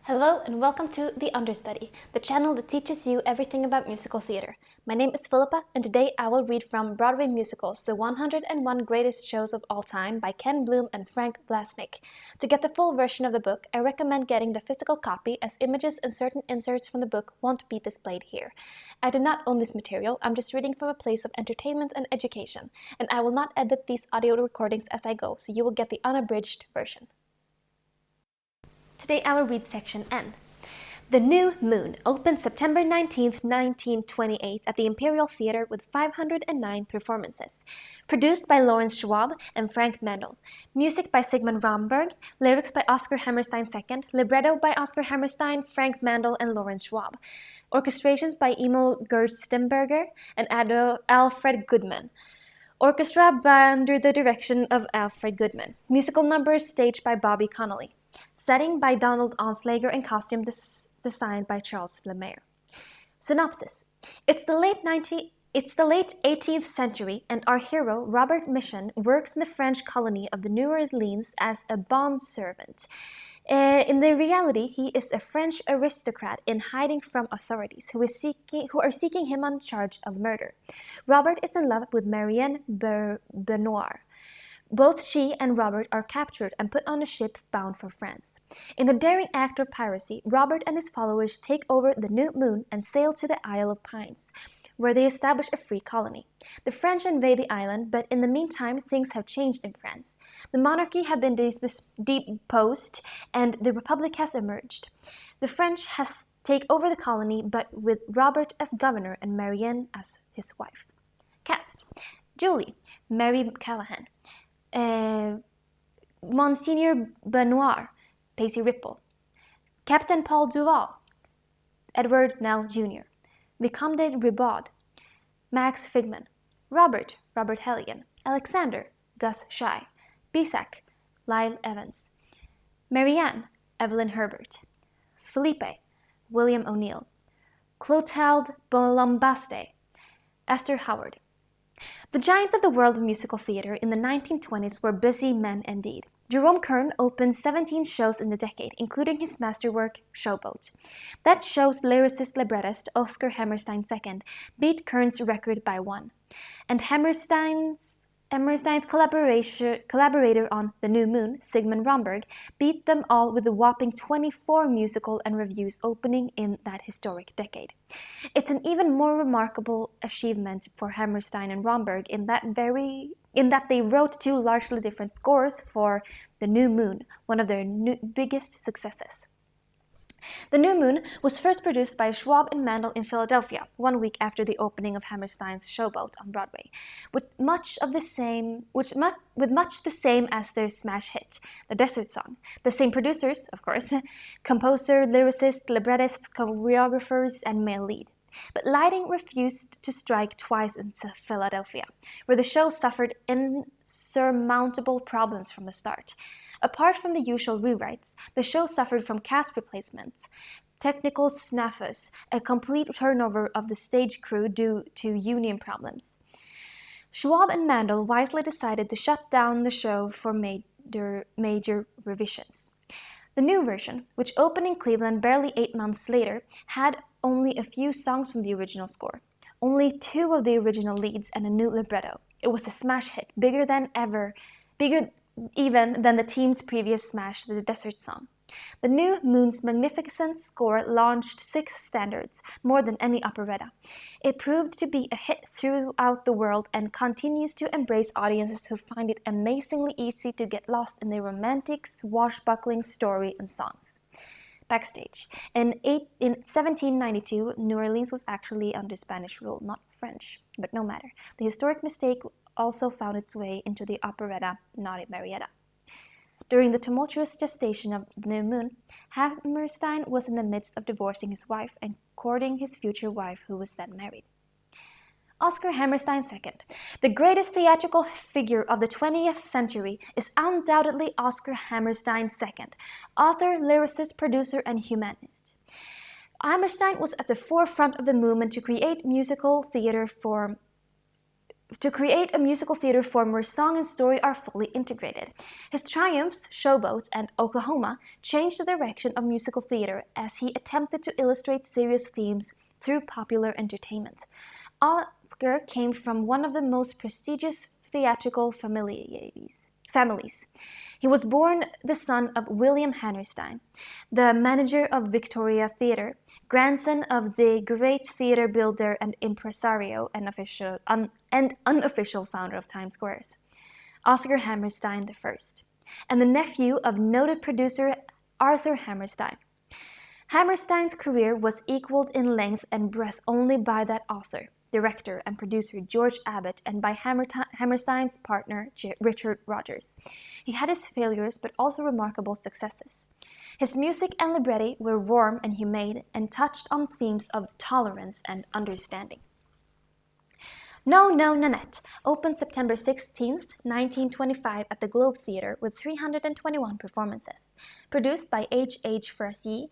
Hello and welcome to The Understudy, the channel that teaches you everything about musical theater. My name is Philippa, and today I will read from Broadway musicals, The 101 Greatest Shows of All Time by Ken Bloom and Frank Blasnick. To get the full version of the book, I recommend getting the physical copy, as images and certain inserts from the book won't be displayed here. I do not own this material, I'm just reading from a place of entertainment and education, and I will not edit these audio recordings as I go, so you will get the unabridged version. Today I will read section N. The New Moon opened September 19th, 1928 at the Imperial Theatre with 509 performances. Produced by Lawrence Schwab and Frank Mendel. Music by Sigmund Romberg, lyrics by Oscar Hammerstein II, libretto by Oscar Hammerstein, Frank Mendel, and Lawrence Schwab. Orchestrations by Emil Gerstenberger and Alfred Goodman. Orchestra under the direction of Alfred Goodman. Musical numbers staged by Bobby Connolly. Setting by Donald Onslager and costume designed by Charles Lemaire. Synopsis. It's the late 18th century, and our hero, Robert Mission, works in the French colony of the New Orleans as a bondservant. In the reality, he is a French aristocrat in hiding from authorities who are seeking him on charge of murder. Robert is in love with Marianne Benoit. Both she and Robert are captured and put on a ship bound for France. In a daring act of piracy, Robert and his followers take over the New Moon and sail to the Isle of Pines, where they establish a free colony. The French invade the island, but in the meantime, things have changed in France. The monarchy have been deposed, and the Republic has emerged. The French take over the colony, but with Robert as governor and Marianne as his wife. Cast: Julie, Mary Callahan. Monsignor Benoit, Pacey Ripple. Captain Paul Duval, Edward Nell Jr. Vicomte de Ribaud, Max Figman. Robert Hellion. Alexander, Gus Shy. Bisak, Lyle Evans. Marianne, Evelyn Herbert. Felipe, William O'Neill. Clotilde Bolombaste, Esther Howard. The giants of the world of musical theater in the 1920s were busy men indeed. Jerome Kern opened 17 shows in the decade, including his masterwork, Showboat. That show's lyricist-librettist, Oscar Hammerstein II, beat Kern's record by 1. And Hammerstein's collaborator on The New Moon, Sigmund Romberg, beat them all with a whopping 24 musical and revues opening in that historic decade. It's an even more remarkable achievement for Hammerstein and Romberg in that they wrote two largely different scores for The New Moon, one of their biggest successes. The New Moon was first produced by Schwab and Mandel in Philadelphia, 1 week after the opening of Hammerstein's Showboat on Broadway, with much the same as their smash hit, The Desert Song. The same producers, of course, composer, lyricist, librettist, choreographers, and male lead. But lighting refused to strike twice in Philadelphia, where the show suffered insurmountable problems from the start. Apart from the usual rewrites, the show suffered from cast replacements, technical snafus, a complete turnover of the stage crew due to union problems. Schwab and Mandel wisely decided to shut down the show for major revisions. The new version, which opened in Cleveland barely 8 months later, had only a few songs from the original score, only 2 of the original leads and a new libretto. It was a smash hit, bigger even than the team's previous smash, The Desert Song. The New Moon's magnificent score launched 6 standards, more than any operetta. It proved to be a hit throughout the world and continues to embrace audiences who find it amazingly easy to get lost in the romantic, swashbuckling story and songs. Backstage. In 1792, New Orleans was actually under Spanish rule, not French, but no matter. The historic mistake also found its way into the operetta Naughty Marietta. During the tumultuous gestation of The New Moon, Hammerstein was in the midst of divorcing his wife and courting his future wife, who was then married. Oscar Hammerstein II. The greatest theatrical figure of the 20th century is undoubtedly Oscar Hammerstein II, author, lyricist, producer, and humanist. Hammerstein was at the forefront of the movement to create musical theater to create a musical theater form where song and story are fully integrated. His triumphs, Showboat, and Oklahoma changed the direction of musical theater as he attempted to illustrate serious themes through popular entertainment. Oscar came from one of the most prestigious theatrical families. He was born the son of William Hammerstein, the manager of Victoria Theatre, grandson of the great theatre builder and impresario and unofficial founder of Times Squares, Oscar Hammerstein I, and the nephew of noted producer Arthur Hammerstein. Hammerstein's career was equaled in length and breadth only by that author, director, and producer George Abbott and by Hammerstein's partner Richard Rogers. He had his failures but also remarkable successes. His music and libretti were warm and humane and touched on themes of tolerance and understanding. No, No, Nanette opened September 16, 1925 at the Globe Theatre with 321 performances. Produced by H. Frazee,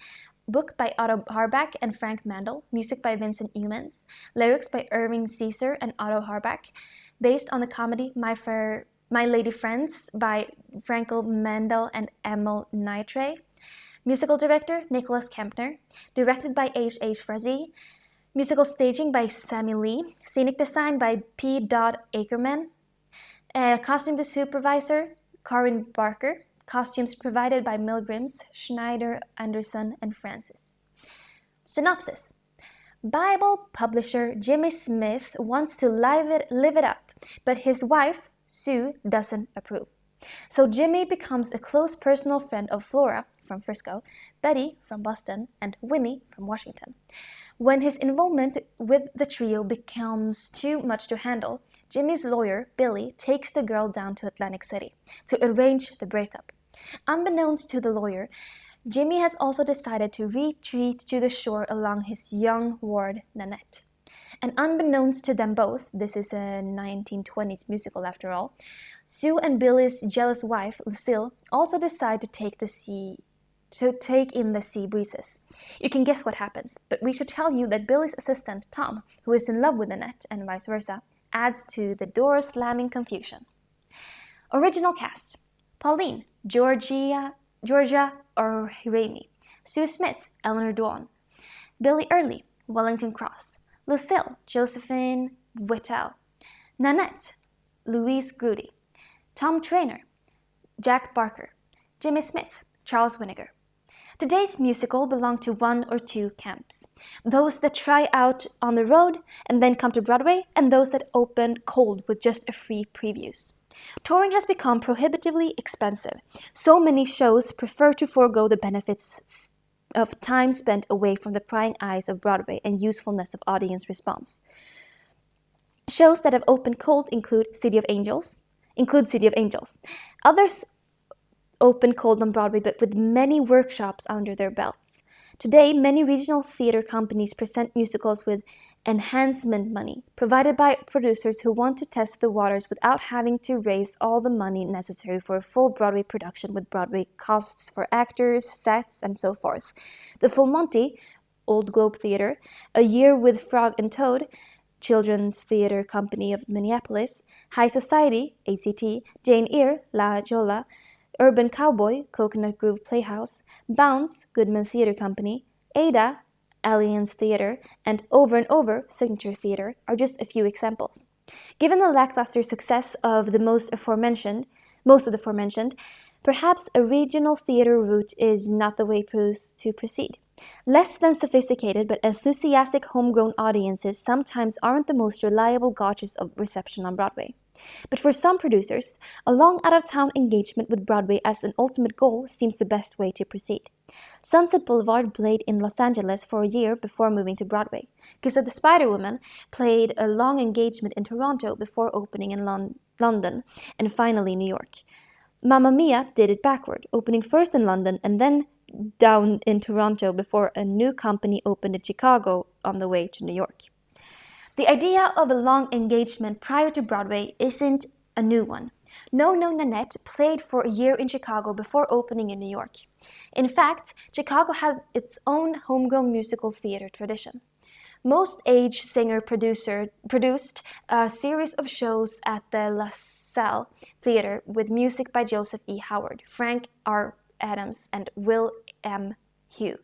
book by Otto Harbach and Frank Mandel, music by Vincent Youmans, lyrics by Irving Caesar and Otto Harbach, based on the comedy My Lady Friends by Frankel Mandel and Emil Nitre, musical director Nicholas Kempner, directed by H. Frazee, musical staging by Sammy Lee, scenic design by P. Ackerman, costume supervisor Corinne Barker, costumes provided by Milgrims, Schneider, Anderson, and Francis. Synopsis. Bible publisher Jimmy Smith wants to live it up, but his wife, Sue, doesn't approve. So Jimmy becomes a close personal friend of Flora from Frisco, Betty from Boston, and Winnie from Washington. When his involvement with the trio becomes too much to handle, Jimmy's lawyer, Billy, takes the girl down to Atlantic City to arrange the breakup. Unbeknownst to the lawyer, Jimmy has also decided to retreat to the shore along his young ward, Nanette. And unbeknownst to them both, this is a 1920s musical after all, Sue and Billy's jealous wife, Lucille, also decide to take in the sea breezes. You can guess what happens, but we should tell you that Billy's assistant, Tom, who is in love with Nanette and vice versa, adds to the door-slamming confusion. Original cast: Pauline, Georgia Orihime, Sue Smith, Eleanor Dwan, Billy Early, Wellington Cross, Lucille, Josephine Whittle, Nanette, Louise Grudy, Tom Trainer, Jack Barker, Jimmy Smith, Charles Winnegar. Today's musical belong to one or two camps. Those that try out on the road and then come to Broadway, and those that open cold with just a free previews. Touring has become prohibitively expensive. So many shows prefer to forego the benefits of time spent away from the prying eyes of Broadway and usefulness of audience response. Shows that have opened cold include City of Angels. Others open cold on Broadway, but with many workshops under their belts. Today, many regional theater companies present musicals with enhancement money, provided by producers who want to test the waters without having to raise all the money necessary for a full Broadway production with Broadway costs for actors, sets, and so forth. The Full Monty, Old Globe Theatre, A Year with Frog and Toad, Children's Theatre Company of Minneapolis, High Society, ACT, Jane Eyre, La Jolla, Urban Cowboy, Coconut Grove Playhouse, Bounce, Goodman Theatre Company, Ada, Alliance Theatre, and Over, Signature Theatre are just a few examples. Given the lackluster success of the most of the aforementioned, perhaps a regional theater route is not the way to proceed. Less than sophisticated but enthusiastic homegrown audiences sometimes aren't the most reliable gauges of reception on Broadway. But for some producers, a long out-of-town engagement with Broadway as an ultimate goal seems the best way to proceed. Sunset Boulevard played in Los Angeles for a year before moving to Broadway. Kiss of the Spider-Woman played a long engagement in Toronto before opening in London and finally New York. Mamma Mia did it backward, opening first in London and then down in Toronto before a new company opened in Chicago on the way to New York. The idea of a long engagement prior to Broadway isn't a new one. No, No, Nanette played for a year in Chicago before opening in New York. In fact, Chicago has its own homegrown musical theater tradition. Most Age Singer produced a series of shows at the La Salle Theatre with music by Joseph E. Howard, Frank R. Adams, and Will M. Hugh.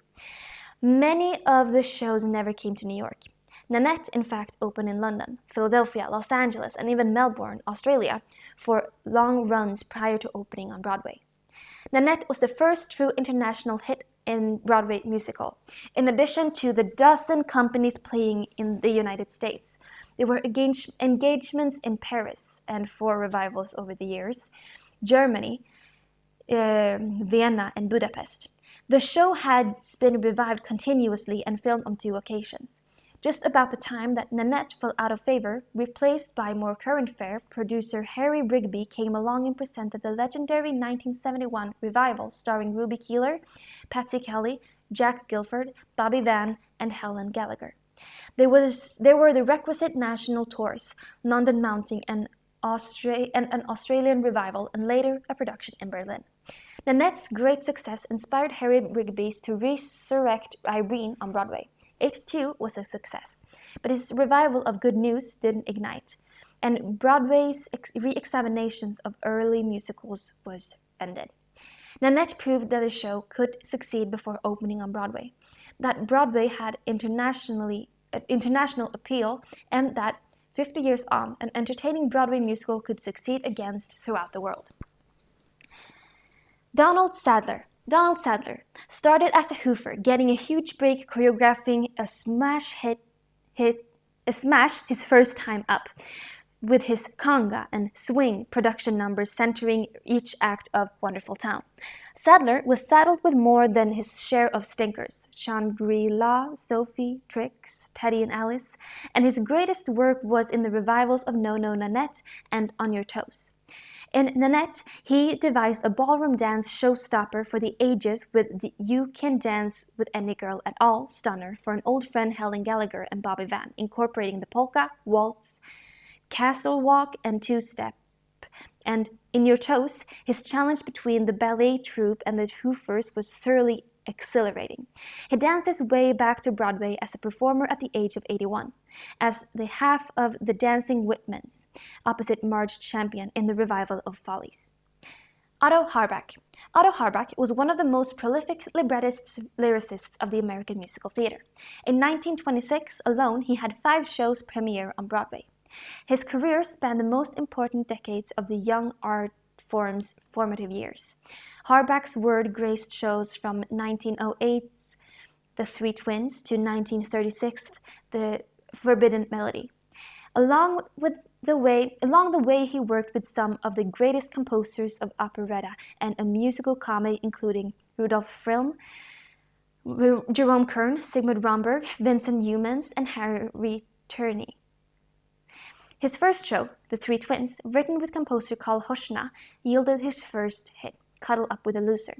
Many of the shows never came to New York. Nanette, in fact, opened in London, Philadelphia, Los Angeles, and even Melbourne, Australia, for long runs prior to opening on Broadway. Nanette was the first true international hit in Broadway musical. In addition to the dozen companies playing in the United States, there were engagements in Paris and 4 revivals over the years, Germany, Vienna, and Budapest. The show had been revived continuously and filmed on 2 occasions. Just about the time that Nanette fell out of favor, replaced by more current fare, producer Harry Rigby came along and presented the legendary 1971 revival starring Ruby Keeler, Patsy Kelly, Jack Gilford, Bobby Van, and Helen Gallagher. There were the requisite national tours, London mounting an Australian revival, and later a production in Berlin. Nanette's great success inspired Harry Rigby to resurrect Irene on Broadway. It too was a success, but his revival of Good News didn't ignite, and Broadway's re-examinations of early musicals was ended. Nanette proved that the show could succeed before opening on Broadway, that Broadway had international appeal, and that 50 years on, an entertaining Broadway musical could succeed against throughout the world. Donald Sadler started as a hoofer, getting a huge break choreographing a smash his first time up, with his conga and swing production numbers centering each act of Wonderful Town. Sadler was saddled with more than his share of stinkers, Shangri-La, Sophie, Trix, Teddy and Alice, and his greatest work was in the revivals of No No Nanette and On Your Toes. In Nanette, he devised a ballroom dance showstopper for the ages with the You Can Dance with Any Girl at All stunner for an old friend Helen Gallagher and Bobby Van, incorporating the polka, waltz, castle walk, and two-step. And In Your Toes, his challenge between the ballet troupe and the hoofers was thoroughly exhilarating. He danced his way back to Broadway as a performer at the age of 81, as the half of the Dancing Whitmans, opposite Marge Champion in the revival of Follies. Otto Harbach. Otto Harbach was one of the most prolific lyricists of the American musical theater. In 1926 alone, he had 5 shows premiere on Broadway. His career spanned the most important decades of the young art form's formative years. Harbach's word graced shows from 1908's The Three Twins to 1936's The Forbidden Melody. Along the way, he worked with some of the greatest composers of operetta and a musical comedy, including Rudolf Frilm, Jerome Kern, Sigmund Romberg, Vincent Youmans, and Harry Turney. His first show, The Three Twins, written with composer Karl Hoschna, yielded his first hit, Cuddle Up with a Loser.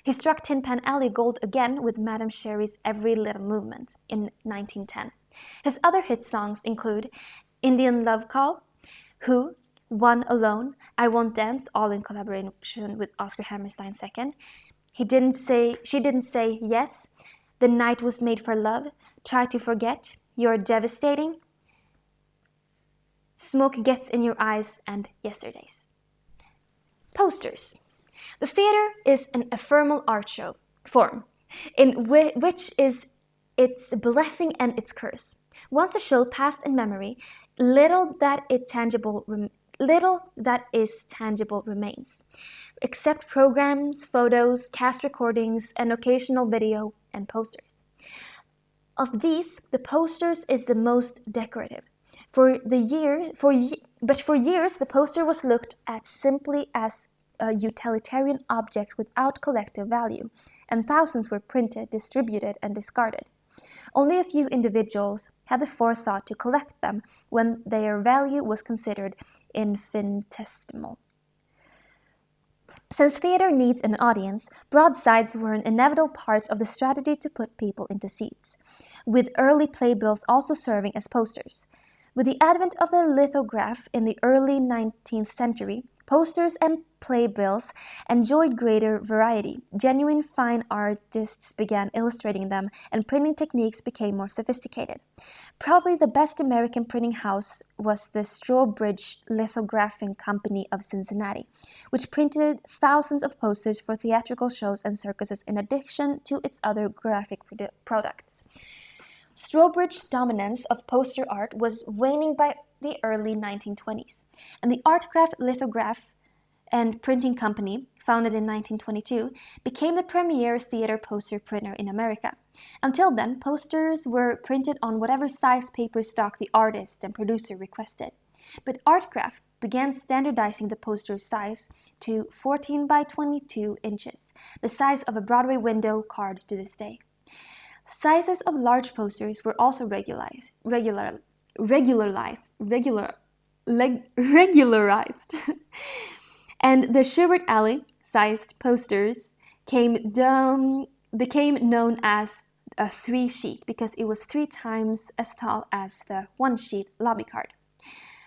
He struck Tin Pan Alley gold again with Madame Sherry's Every Little Movement in 1910. His other hit songs include Indian Love Call, Who, One Alone, I Won't Dance, all in collaboration with Oscar Hammerstein II. She Didn't Say Yes, The Night Was Made for Love, Try to Forget, You're Devastating, Smoke Gets in Your Eyes, and Yesterdays. Posters. The theater is an ephemeral art show form, in which is its blessing and its curse. Once a show passed in memory, little that is tangible remains, except programs, photos, cast recordings, and occasional video and posters. Of these, the posters is the most decorative. For years, the poster was looked at simply as a utilitarian object without collective value, and thousands were printed, distributed, and discarded. Only a few individuals had the forethought to collect them when their value was considered infinitesimal. Since theater needs an audience, broadsides were an inevitable part of the strategy to put people into seats, with early playbills also serving as posters. With the advent of the lithograph in the early 19th century, Posters and playbills enjoyed greater variety. Genuine fine artists began illustrating them, and printing techniques became more sophisticated. Probably the best American printing house was the Strawbridge Lithographing Company of Cincinnati, which printed thousands of posters for theatrical shows and circuses in addition to its other graphic products. Strawbridge's dominance of poster art was waning by the early 1920s, and the Artcraft Lithograph and Printing Company, founded in 1922, became the premier theater poster printer in America. Until then, posters were printed on whatever size paper stock the artist and producer requested. But Artcraft began standardizing the poster size to 14 by 22 inches, the size of a Broadway window card to this day. Sizes of large posters were also regularized. And the Schubert Alley-sized posters became known as a 3-sheet because it was 3 times as tall as the 1-sheet lobby card.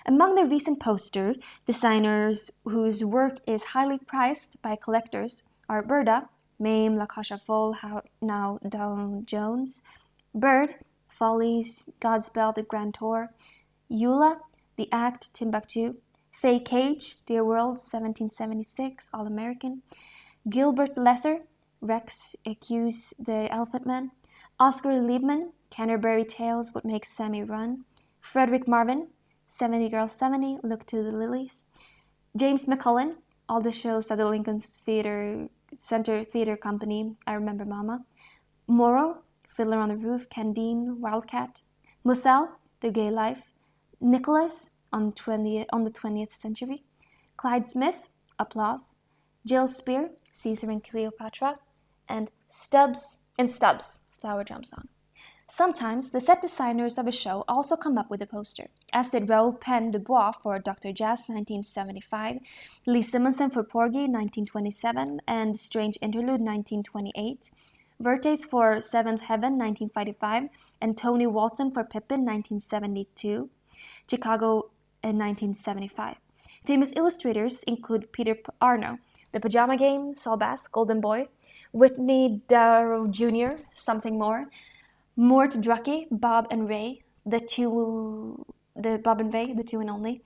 Among the recent poster designers whose work is highly prized by collectors are Berda, Mame, La Cage aux Folles, now Dow Jones, Bird, Follies, Godspell, The Grand Tour, Eula, The Act, Timbuktu, Faye Cage, Dear World, 1776, All-American, Gilbert Lesser, Rex Accuse, The Elephant Man, Oscar Liebman, Canterbury Tales, What Makes Sammy Run, Frederick Marvin, 70 Girls 70, Look to the Lilies, James McCullen, all the shows at the Lincoln Center Theater Company, I Remember Mama, Morrow, Fiddler on the Roof, Candine, Wildcat, Mussel, The Gay Life, Nicholas on the 20th Century, Clyde Smith, Applause, Jill Spear, Caesar and Cleopatra, and Stubbs, Flower Drum Song. Sometimes the set designers of a show also come up with a poster, as did Raoul Pen Dubois for Dr. Jazz 1975, Lee Simonson for Porgy 1927 and Strange Interlude 1928, Vertes for Seventh Heaven 1955, and Tony Walton for Pippin 1972, Chicago in 1975. Famous illustrators include Peter Arno, The Pajama Game, Saul Bass, Golden Boy, Whitney Darrow Jr., Something More, Mort Drucke, Bob and Ray, the two and only,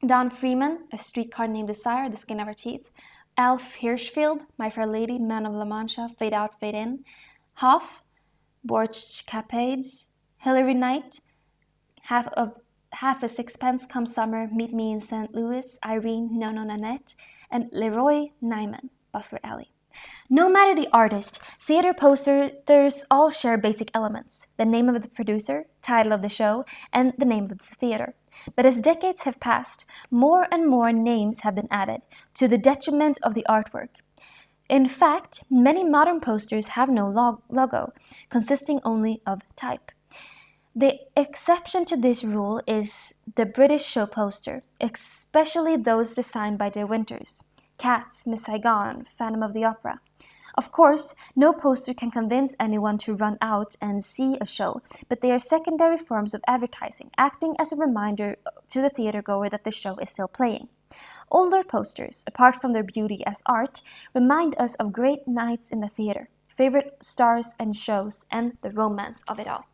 Don Freeman, A Streetcar Named Desire, The Skin of Our Teeth, Alf Hirschfeld, My Fair Lady, Man of La Mancha, Fade Out, Fade In, Hoff, Borch Capades, Hilary Knight, Half a Sixpence Come Summer, Meet Me in St. Louis, Irene, No Nanette, and Leroy Nyman, Busker Alley. No matter the artist, theater posters all share basic elements: the name of the producer, title of the show, and the name of the theater. But as decades have passed, more and more names have been added, to the detriment of the artwork. In fact, many modern posters have no logo, consisting only of type. The exception to this rule is the British show poster, especially those designed by De Winters. Cats, Miss Saigon, Phantom of the Opera. Of course, no poster can convince anyone to run out and see a show, but they are secondary forms of advertising, acting as a reminder to the theatergoer that the show is still playing. Older posters, apart from their beauty as art, remind us of great nights in the theater, favorite stars and shows, and the romance of it all.